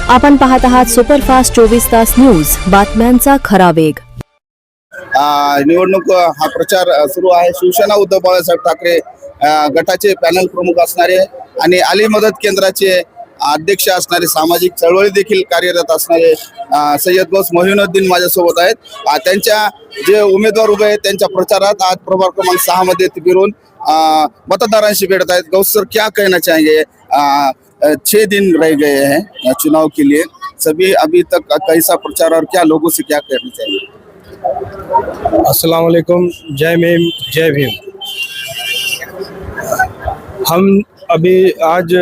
आपण पाहत आहात सुपरफास्ट 24 तास न्यूज, बातम्यांचा खरा वेग। निवडणूक हा प्रचार सुरू आहे। शिवसेना उद्धव बाळासाहेब ठाकरे गटाचे पॅनल प्रमुख असणारे आणि आली मदत केंद्राचे अध्यक्ष असणारे, सामाजिक चळवळी देखील कार्यरत असणारे सय्यद गौस मोहिनुद्दीन माझ्यासोबत आहेत। त्यांच्या जे उमेदवार उभे आहेत त्यांच्या प्रचारात आज प्रभाग क्रमांक 6 मध्ये फिरून मतदारांशी भेटत आहेत। गौस सर, क्या कहना चाहेंगे? 6 दिन रह गए हैं चुनाव के लिए, सभी अभी तक कैसा प्रचार और क्या लोगों से क्या कहना चाहिए? अस्सलाम वालेकुम, जय भीम, जय भीम। हम अभी आज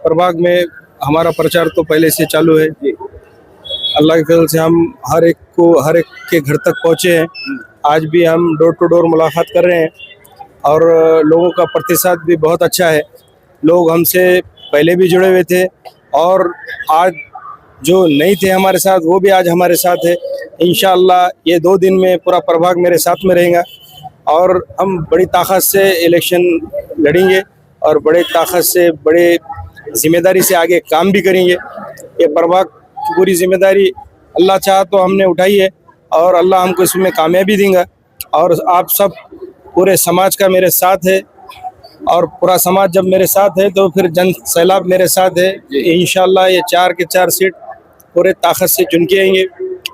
प्रभाग में हमारा प्रचार तो पहले से चालू है। अल्लाह के फजल से हम हर एक के घर तक पहुँचे हैं। आज भी हम डोर टू डोर मुलाकात कर रहे हैं और लोगों का प्रतिसाद भी बहुत अच्छा है। लोग हमसे पहले भी जुड़े हुए थे और आज जो नहीं थे हमारे साथ वो भी आज हमारे साथ है। इंशाअल्लाह ये 2 दिन में पूरा प्रभाग मेरे साथ में रहेगा और हम बड़ी ताकत से इलेक्शन लड़ेंगे और बड़े ताकत से, बड़े जिम्मेदारी से आगे काम भी करेंगे। ये प्रभाग की पूरी जिम्मेदारी अल्लाह चाहा तो हमने उठाई है और अल्लाह हमको इसमें कामयाबी देगा। और आप सब पूरे समाज का मेरे साथ है और पूरा समाज जब मेरे साथ है तो फिर जन सैलाब मेरे साथ है। इंशाअल्लाह ये 4 के 4 सीट पूरे ताकत से चुन के आएंगे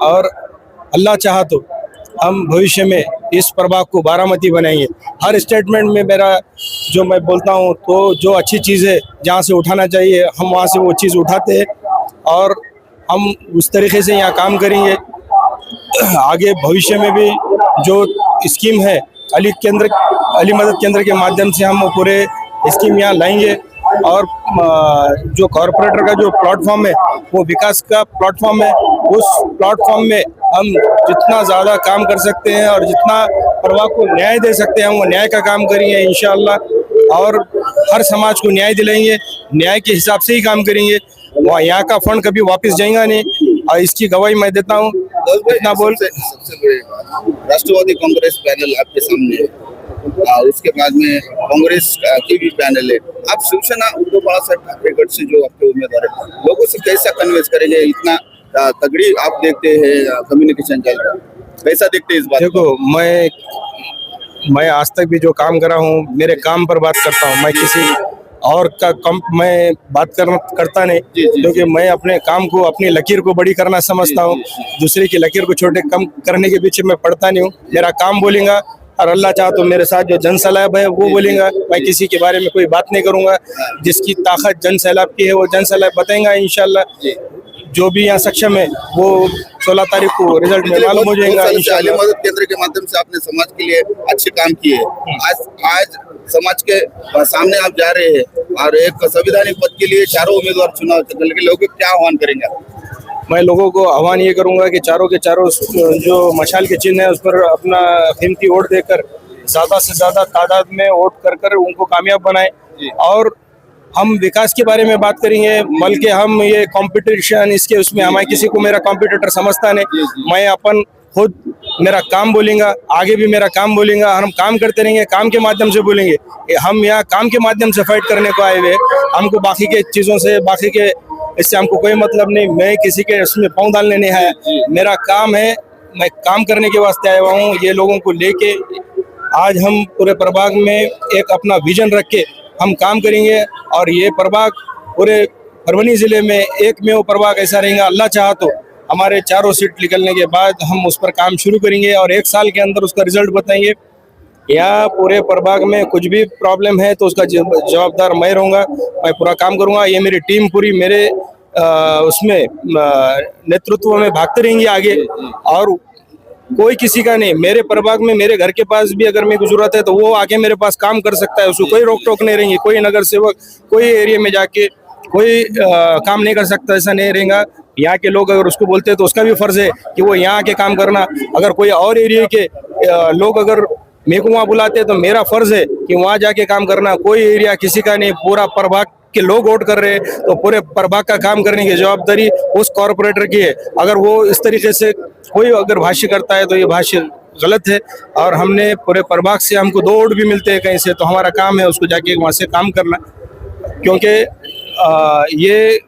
और अल्लाह चाहा तो हम भविष्य में इस प्रभाग को बारामती बनाएंगे। हर स्टेटमेंट में मेरा जो मैं बोलता हूँ तो जो अच्छी चीज़ है जहाँ से उठाना चाहिए हम वहाँ से वो चीज़ उठाते हैं और हम उस तरीके से यहाँ काम करेंगे। आगे भविष्य में भी जो स्कीम है अली मदद केंद्र के माध्यम से हम वो पूरे स्कीम यहाँ लाएंगे और जो कॉरपोरेटर का जो प्लेटफॉर्म है वो विकास का प्लेटफॉर्म है। उस प्लेटफॉर्म में हम जितना ज़्यादा काम कर सकते हैं और जितना प्रभाग को न्याय दे सकते हैं हम वो न्याय का काम करेंगे इंशाअल्लाह और हर समाज को न्याय दिलाएंगे। न्याय के हिसाब से ही काम करेंगे। वहाँ यहाँ का फंड कभी वापस जाएगा नहीं और इसकी गवाही मैं देता हूँ। इतना बोल सबसे बड़ी बात, राष्ट्रवादी कांग्रेस पैनल आपके सामने है, उसके बाद में कांग्रेस की भी पैनल है। आप शिवसेना उद्धव बाळासाहेब ठाकरे गट से जो आपके उम्मीदवार है, लोगों से कैसा कन्विंस करेंगे? इतना तगड़ी आप देखते हैं कम्युनिकेशन चल रहा है, कैसा देखते हैं इस बात? देखो, मैं आज तक भी जो काम करा हूँ मेरे काम पर बात करता हूँ। मैं किसी और का कम मैं बात करता नहीं, क्योंकि मैं अपने काम को, अपनी लकीर को बड़ी करना समझता हूँ। दूसरे की लकीर को छोटे कम करने के पीछे मैं पड़ता नहीं हूँ। मेरा काम बोलेगा और अल्लाह चाहा तो मेरे साथ जो जन सैलाब है वो बोलेगा। मैं किसी के बारे में कोई बात नहीं करूँगा। जिसकी ताकत जन सैलाब की है वो जन सैलाब बताएगा इंशाल्लाह। जो भी यहाँ सक्षम है वो 16 तारीख को रिजल्ट में मालूम हो जाएगा इंशाल्लाह। मदद केंद्र के माध्यम से आपने समाज के लिए अच्छे काम किए। आज समाज के सामने आप जा रहे हैं और एक संवैधानिक पद के लिए 4 उम्मीदवार चुनाव चल रहे, लोगों को क्या आह्वान करेंगे? मैं लोगों को आह्वान ये करूंगा कि चारों के चारों जो मशाल के चिन्ह है उस पर अपना कीमती वोट देकर ज़्यादा से ज़्यादा तादाद में वोट कर उनको कामयाब बनाएं। और हम विकास के बारे में बात करेंगे, बल्कि हम ये कंपटीशन इसके उसमें हमारे किसी को मेरा कॉम्पिटिटर समझता नहीं। मैं अपन खुद मेरा काम बोलेंगा, आगे भी मेरा काम बोलेंगा। हम काम करते रहेंगे, काम के माध्यम से बोलेंगे। हम यहाँ काम के माध्यम से फाइट करने को आए हुए, हमको बाकी के चीज़ों से, बाकी के इससे हमको कोई मतलब नहीं। मैं किसी के उसमें पाँव डालने नहीं आया। मेरा काम है, मैं काम करने के वास्ते आया हुआ हूँ। ये लोगों को लेके आज हम पूरे प्रभाग में एक अपना विजन रख के हम काम करेंगे और ये प्रभाग पूरे परभनी ज़िले में एक में वो प्रभाग ऐसा रहेगा। अल्लाह चाहा तो हमारे 4 सीट निकलने के बाद हम उस पर काम शुरू करेंगे और 1 साल के अंदर उसका रिजल्ट बताएंगे। यहाँ पूरे प्रभाग में कुछ भी प्रॉब्लम है तो उसका जवाबदार मैं रहूँगा। मैं पूरा काम करूँगा। ये मेरी टीम पूरी मेरे उसमें नेतृत्व में भागते रहेंगे आगे और कोई किसी का नहीं। मेरे प्रभाग में मेरे घर के पास भी अगर मेरे को जरूरत है तो वो आके मेरे पास काम कर सकता है। उसको कोई रोक टोक नहीं रहेंगी। कोई नगर सेवक कोई एरिया में जाके कोई काम नहीं कर सकता, ऐसा नहीं रहेगा। यहाँ के लोग अगर उसको बोलते हैं तो उसका भी फर्ज है कि वो यहाँ के काम करना। अगर कोई और एरिया के लोग अगर मेरे को वहाँ बुलाते हैं तो मेरा फर्ज है कि वहाँ जाके काम करना। कोई एरिया किसी का नहीं, पूरा प्रभाग के लोग वोट कर रहे हैं तो पूरे प्रभाग का काम करने की जवाबदारी उस कॉरपोरेटर की है। अगर वो इस तरीके से कोई अगर भाष्य करता है तो ये भाष्य गलत है और हमने पूरे प्रभाग से हमको 2 वोट भी मिलते हैं कहीं से, तो हमारा काम है उसको जाके वहाँ से काम करना। क्योंकि ये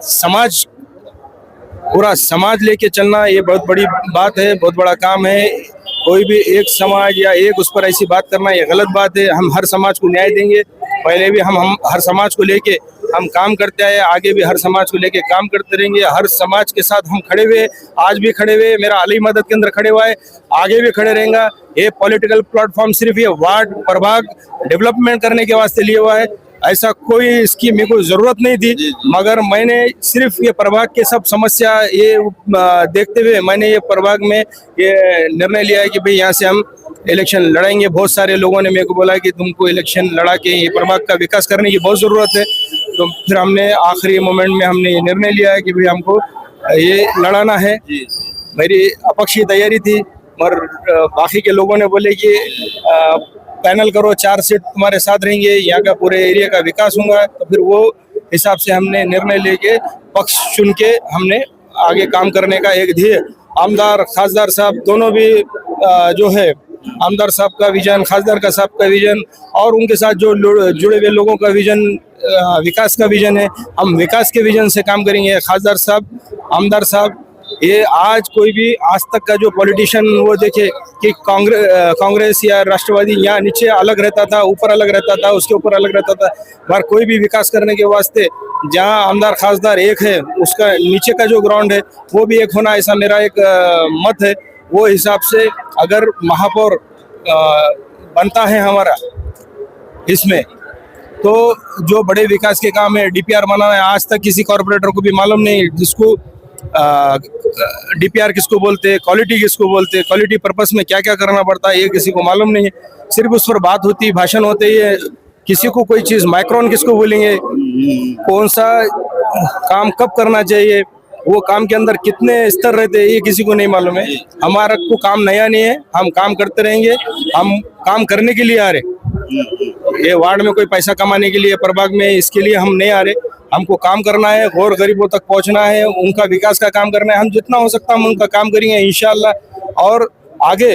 समाज पूरा समाज लेके चलना ये बहुत बड़ी बात है, बहुत बड़ा काम है। कोई भी एक समाज या एक उस पर ऐसी बात करना ये गलत बात है। हम हर समाज को न्याय देंगे। पहले भी हम हर समाज को लेके हम काम करते आए, आगे भी हर समाज को लेके काम करते रहेंगे। हर समाज के साथ हम खड़े हुए, आज भी खड़े हुए, मेरा अली मदद केंद्र खड़े हुआ है, आगे भी खड़े रहेगा। ये पॉलिटिकल प्लेटफॉर्म सिर्फ ये वार्ड प्रभाग डेवलपमेंट करने के वास्ते लिया हुआ है। ऐसा कोई इसकी मेरे को जरूरत नहीं थी, मगर मैंने सिर्फ ये प्रभाग के सब समस्या ये देखते हुए मैंने ये प्रभाग में ये निर्णय लिया है कि भाई यहाँ से हम इलेक्शन लड़ाएंगे। बहुत सारे लोगों ने मेरे को बोला कि तुमको इलेक्शन लड़ा के ये प्रभाग का विकास करने की बहुत ज़रूरत है। तो फिर हमने आखिरी मोमेंट में हमने ये निर्णय लिया है कि भाई हमको ये लड़ाना है। मेरी अपक्ष की तैयारी थी, और बाकी के लोगों ने बोले कि पैनल करो, 4 सीट तुम्हारे साथ रहेंगे, यहाँ का पूरे एरिया का विकास होगा। तो फिर वो हिसाब से हमने निर्णय लेके पक्ष चुन के हमने आगे काम करने का एक ध्येय, आमदार खासदार साहब दोनों भी जो है, आमदार साहब का विजन, खासदार का साहब का विजन, और उनके साथ जो जुड़े हुए लोगों का विजन, विकास का विजन है। हम विकास के विजन से काम करेंगे। खासदार साहब, आमदार साहब, ये आज कोई भी आज तक का जो पॉलिटिशियन वो देखे कि कांग्रेस या राष्ट्रवादी यहाँ नीचे अलग रहता था, ऊपर अलग रहता था, उसके ऊपर अलग रहता था, पर कोई भी विकास करने के वास्ते जहाँ आमदार खासदार एक है, उसका नीचे का जो ग्राउंड है वो भी एक होना, ऐसा मेरा एक मत है। वो हिसाब से अगर महापौर बनता है हमारा इसमें, तो जो बड़े विकास के काम है, डीपीआर बनाना है, आज तक किसी कॉर्पोरेटर को भी मालूम नहीं जिसको डीपीआर किसको बोलते हैं, क्वालिटी किसको बोलते हैं, क्वालिटी पर्पस में क्या क्या करना पड़ता है, ये किसी को मालूम नहीं है। सिर्फ उस पर बात होती है, भाषण होते ही, किसी को कोई चीज़ माइक्रोन किसको बोलेंगे, कौन सा काम कब करना चाहिए, वो काम के अंदर कितने स्तर रहते हैं, ये किसी को नहीं मालूम है। हमारा को काम नया नहीं है, हम काम करते रहेंगे। हम काम करने के लिए आ रहे, ये वार्ड में कोई पैसा कमाने के लिए, प्रभाग में इसके लिए हम नहीं आ रहे। हमको काम करना है, और गरीबों तक पहुंचना है, उनका विकास का काम करना है। हम जितना हो सकता हम उनका काम करेंगे इंशाल्लाह। और आगे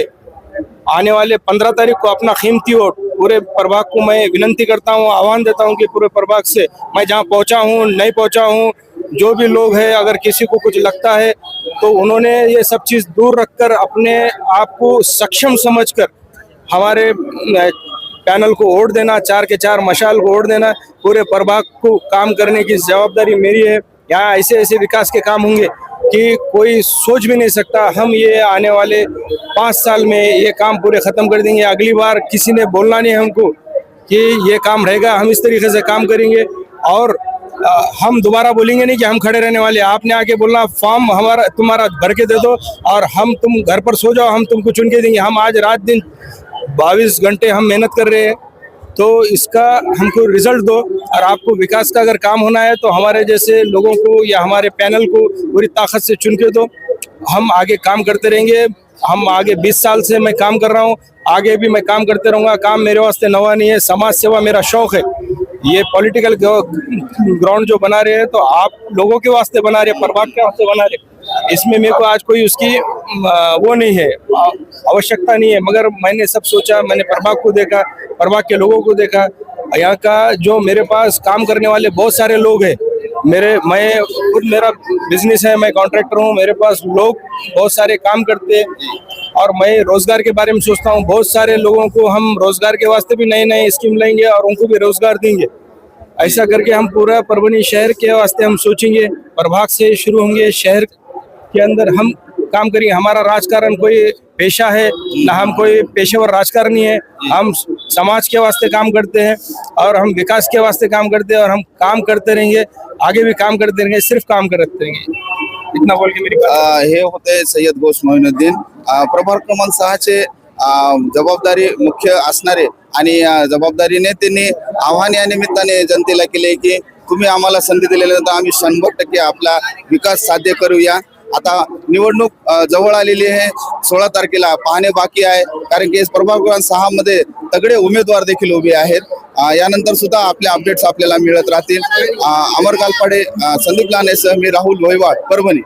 आने वाले 15 तारीख को अपना कीमती वोट पूरे प्रभाग को मैं विनंती करता हूँ, आह्वान देता हूँ कि पूरे प्रभाग से मैं जहाँ पहुँचा हूँ, नहीं पहुँचा हूँ, जो भी लोग हैं, अगर किसी को कुछ लगता है तो उन्होंने ये सब चीज़ दूर रखकर अपने आप को सक्षम समझकर हमारे पैनल को वोट देना, 4 के 4 मशाल को वोट देना। पूरे प्रभाग को काम करने की जवाबदारी मेरी है। यहाँ ऐसे ऐसे विकास के काम होंगे कि कोई सोच भी नहीं सकता। हम ये आने वाले 5 साल में ये काम पूरे ख़त्म कर देंगे। अगली बार किसी ने बोलना नहीं है हमको कि ये काम रहेगा, हम इस तरीके से काम करेंगे। और हम दोबारा बोलेंगे नहीं कि हम खड़े रहने वाले। आपने आके बोलना फॉर्म हमारा तुम्हारा भर के दे दो और हम तुम घर पर सो जाओ, हम तुमको चुन के देंगे। हम आज रात दिन 22 घंटे हम मेहनत कर रहे हैं, तो इसका हमको रिजल्ट दो। और आपको विकास का अगर काम होना है तो हमारे जैसे लोगों को या हमारे पैनल को पूरी ताकत से चुन के दो। हम आगे काम करते रहेंगे। हम आगे 20 साल से मैं काम कर रहा हूँ, आगे भी मैं काम करते रहूँगा। काम मेरे वास्ते नवा नहीं है, समाज सेवा मेरा शौक है। ये पॉलिटिकल ग्राउंड जो बना रहे हैं तो आप लोगों के वास्ते बना रहे, प्रभाग के वास्ते बना रहे। इसमें मेरे को आज कोई उसकी वो नहीं है, आवश्यकता नहीं है। मगर मैंने सब सोचा, मैंने प्रभाग को देखा, प्रभाग के लोगों को देखा। यहाँ का जो मेरे पास काम करने वाले बहुत सारे लोग हैं। मैं खुद मेरा बिजनेस है, मैं कॉन्ट्रैक्टर हूँ, मेरे पास लोग बहुत सारे काम करते हैं। और मैं रोजगार के बारे में सोचता हूँ। बहुत सारे लोगों को हम रोजगार के वास्ते भी नए नए स्कीम लेंगे और उनको भी रोजगार देंगे। ऐसा करके हम पूरा परभनी शहर के वास्ते हम सोचेंगे। प्रभाग से शुरू होंगे, शहर के अंदर हम काम करेंगे। हमारा राजकारण कोई पेशा है ना, हम कोई पेशेवर राजकारणी है। हम समाज के वास्ते काम करते हैं और हम विकास के वास्ते काम करते हैं। और हम काम करते रहेंगे, आगे भी काम करते रहेंगे, सिर्फ काम करते रहेंगे। इतना बोल के मेरी हे होते सय्यद घोष मोइनुद्दीन, प्रभाग क्रमांक 6 चे जबाबदारी मुख्य असणारे आणि जबाबदारीने त्यांनी आव्हान या निमित्ताने जनतेला केले की तुम्ही आम्हाला संधी दिल्यानंतर आम्ही 100% आपला विकास साध्य करूया। आता निवडणूक जवळ आलेली आहे, 16 तारखेला पाहणे बाकी आहे, कारण की प्रभाग क्रमांक 6 मध्ये तगडे उमेदवार देखील उभे आहेत। यानंतर सुद्धा आपले अपडेट्स आपल्याला मिळत राहतील। अमर गालपाडे, संदीप लानेसह मी राहुल भोईवाड, परभणी।